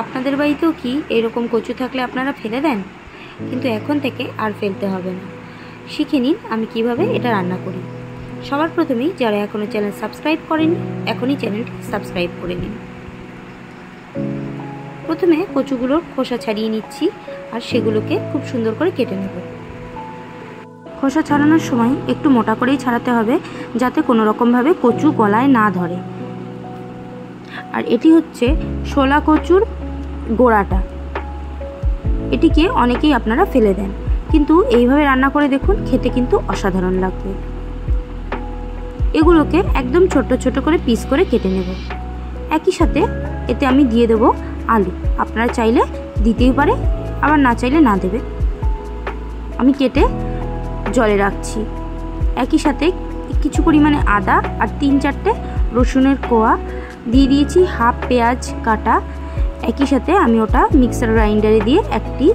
আপনাদের বাড়িতেও কি এরকম কচু থাকলে আপনারা ফেলে দেন? কিন্তু এখন থেকে আর ফেলতে হবে না। শিখে নিন আমি কিভাবে এটা রান্না করি। সবার প্রথমেই যারা এখনও চ্যানেল সাবস্ক্রাইব করেনি, এখনই চ্যানেলটি সাবস্ক্রাইব করে নিন। প্রথমে কচুগুলোর খোসা ছাড়িয়ে নিচ্ছি আর সেগুলোকে খুব সুন্দর করে কেটে নেব। খোসা ছাড়ানোর সময় একটু মোটা করেই ছাড়াতে হবে, যাতে কোনো রকমভাবে কচু গলায় না ধরে। আর এটি হচ্ছে শোলা কচুর গোড়াটা। এটিকে অনেকেই আপনারা ফেলে দেন, কিন্তু এইভাবে রান্না করে দেখুন, খেতে কিন্তু অসাধারণ লাগবে। এগুলোকে একদম ছোট ছোট করে পিস করে কেটে নেব। একই সাথে এতে আমি দিয়ে দেব আলু। আপনারা চাইলে দিতেই পারে, আবার না চাইলে না দেবে। আমি কেটে জলে রাখছি। একই সাথে কিছু পরিমাণে আদা আর 3-4টে রসুনের কোয়া দিয়ে দিয়েছি, হাফ পেঁয়াজ কাটা। একই সাথে আমি ওটা মিক্সার গ্রাইন্ডারে দিয়ে একটি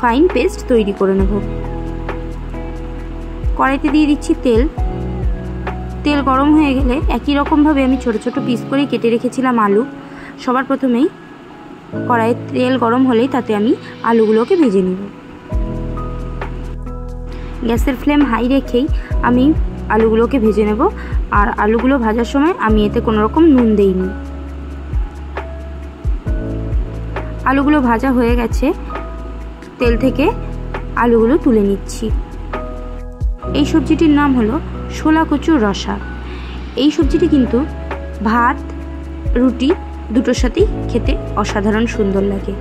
ফাইন পেস্ট তৈরি করে নেব। কড়াইতে দিয়ে দিচ্ছি তেল। তেল গরম হয়ে গেলে একই রকমভাবে আমি ছোট ছোট পিস করে কেটে রেখেছিলাম আলু। সবার প্রথমেই কড়াইয়ে তেল গরম হলেই তাতে আমি আলুগুলোকে ভেজে নেব। গ্যাসের ফ্লেম হাই রেখেই আমি আলুগুলোকে ভেজে নেব। আর আলুগুলো ভাজার সময় আমি এতে কোনো রকম নুন দেইনি। আলুগুলো ভাজা হয়ে গেছে, তেল থেকে আলুগুলো তুলে নিচ্ছি। এই সবজিটির নাম হলো শোলা কচুর রসা। এই সবজিটি কিন্তু ভাত, রুটি দুটোর সাথেই খেতে অসাধারণ সুন্দর লাগে।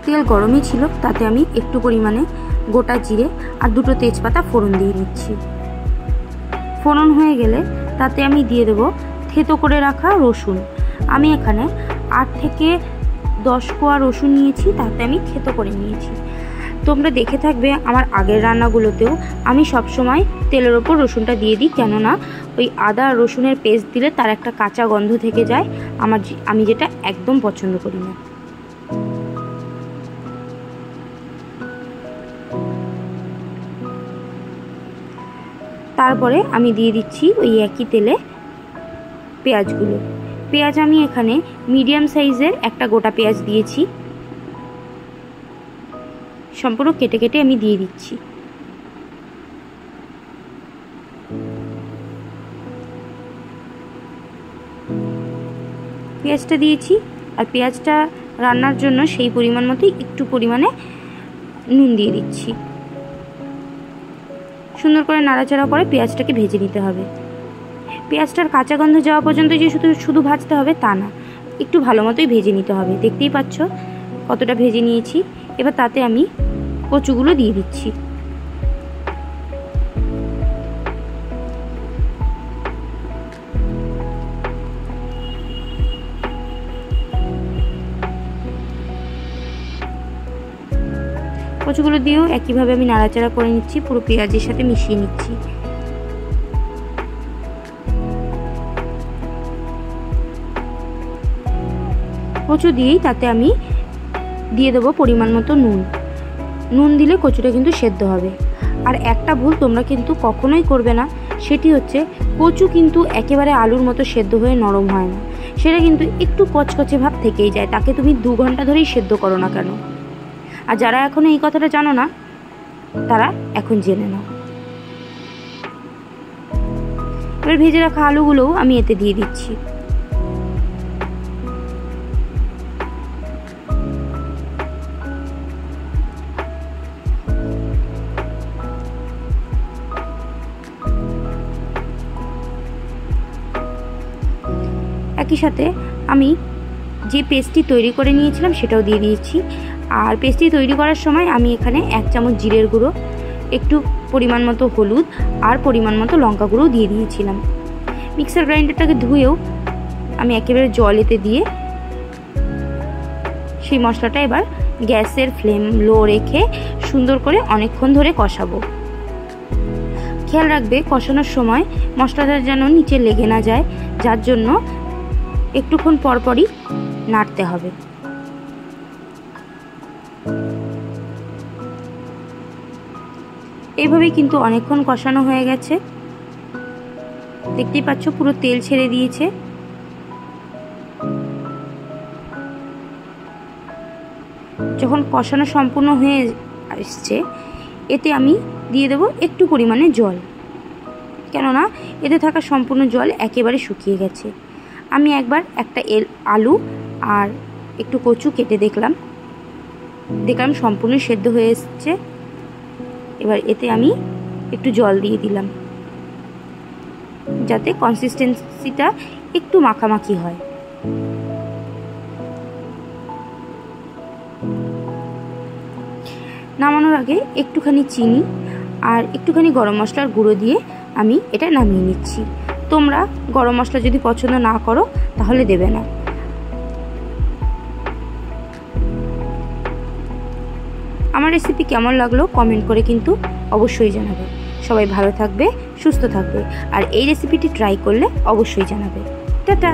তেল গরমই ছিল, তাতে আমি একটু পরিমাণে গোটা জিরে আর 2টো তেজপাতা ফোড়ন দিয়ে নিচ্ছি। ফোড়ন হয়ে গেলে তাতে আমি দিয়ে দেব থেতো করে রাখা রসুন। আমি এখানে 8 থেকে 10 কোয়া রসুন নিয়েছি, তাতে আমি থেতো করে নিয়েছি। তোমরা দেখে থাকবে আমার আগের রান্নাগুলোতেও আমি সবসময় তেলের ওপর রসুনটা দিয়ে দিই, কেননা ওই আদা আর রসুনের পেস্ট দিলে তার একটা কাঁচা গন্ধ থেকে যায়, আমি যেটা একদম পছন্দ করি না। তারপরে আমি দিয়ে দিচ্ছি ওই একই তেলে পেঁয়াজগুলো। পেঁয়াজ আমি এখানে মিডিয়াম সাইজের একটা গোটা পেঁয়াজ দিয়েছি, সম্পূর্ণ কেটে কেটে আমি দিয়ে দিচ্ছি। পেঁয়াজটা দিয়েছি, আর পেঁয়াজটা রান্নার জন্য সেই পরিমাণ মতোই একটু পরিমাণে নুন দিয়ে দিচ্ছি। সুন্দর করে নাড়াচাড়া করে পেঁয়াজটাকে ভেজে নিতে হবে। পেঁয়াজটার কাঁচা গন্ধ যাওয়া পর্যন্ত যে শুধু ভাজতে হবে তা না, একটু ভালো মতোই ভেজে নিতে হবে। দেখতেই পাচ্ছ কতটা ভেজে নিয়েছি। এবার তাতে আমি কচুগুলো দিয়ে দিচ্ছি। কচুগুলো দিয়েও একইভাবে আমি নাড়াচাড়া করে নিচ্ছি, পুরো পেঁয়াজের সাথে মিশিয়ে নিচ্ছি। কচু দিয়েই তাতে আমি দিয়ে দেবো পরিমাণ মতো নুন। নুন দিলে কচুটা কিন্তু সেদ্ধ হবে। আর একটা ভুল তোমরা কিন্তু কখনোই করবে না, সেটি হচ্ছে কচু কিন্তু একেবারে আলুর মতো সেদ্ধ হয়ে নরম হয় না, সেটা কিন্তু একটু কচকচে ভাব থেকেই যায়, তাকে তুমি 2 ঘন্টা ধরেই সেদ্ধ করো না কেন। আর যারা এখনো এই কথাটা জানো না, তারা এখন জেনে নাও। এবার ভেজে রাখা আলুগুলোও আমি এতে দিয়ে দিচ্ছি। একই সাথে আমি যে পেস্টটি তৈরি করে নিয়েছিলাম সেটাও দিয়ে দিয়েছি। আর পেস্টটি তৈরি করার সময় আমি এখানে 1 চামচ জিরের গুঁড়ো, একটু পরিমাণ মতো হলুদ আর পরিমাণ মতো লঙ্কা গুঁড়ো দিয়ে দিয়েছিলাম। মিক্সার গ্রাইন্ডারটাকে ধুয়েও আমি একেবারে জল এতে দিয়ে সেই মশলাটা এবার গ্যাসের ফ্লেম লো রেখে সুন্দর করে অনেকক্ষণ ধরে কষাবো। খেয়াল রাখবে কষানোর সময় মশলাটা যেন নিচে লেগে না যায়, যার জন্য একটুক্ষণ পরপরই নাড়তে হবে। এইভাবেই কিন্তু অনেকক্ষণ কষানো হয়ে গেছে। দেখতেই পাচ্ছ পুরো তেল ছেড়ে দিয়েছে। যখন কষানো সম্পূর্ণ হয়ে আসছে, এতে আমি দিয়ে দেবো একটু পরিমাণে জল, কেননা এতে থাকা সম্পূর্ণ জল একেবারে শুকিয়ে গেছে। আমি একবার একটা আলু আর একটু কচু কেটে দেখলাম সম্পূর্ণ সেদ্ধ হয়ে এসছে। এবার এতে আমি একটু জল দিয়ে দিলাম, যাতে কনসিস্টেন্সিটা একটু মাখামাখি হয়। নামানোর আগে একটুখানি চিনি আর একটুখানি গরম মশলার গুঁড়ো দিয়ে আমি এটা নামিয়ে নিচ্ছি। তোমরা গরম মশলা যদি পছন্দ না করো তাহলে দেবে না। আমার রেসিপি কেমন লাগলো কমেন্ট করে কিন্তু অবশ্যই জানাবে। সবাই ভালো থাকবে, সুস্থ থাকবে, আর এই রেসিপিটি ট্রাই করলে অবশ্যই জানাবে। টাটা।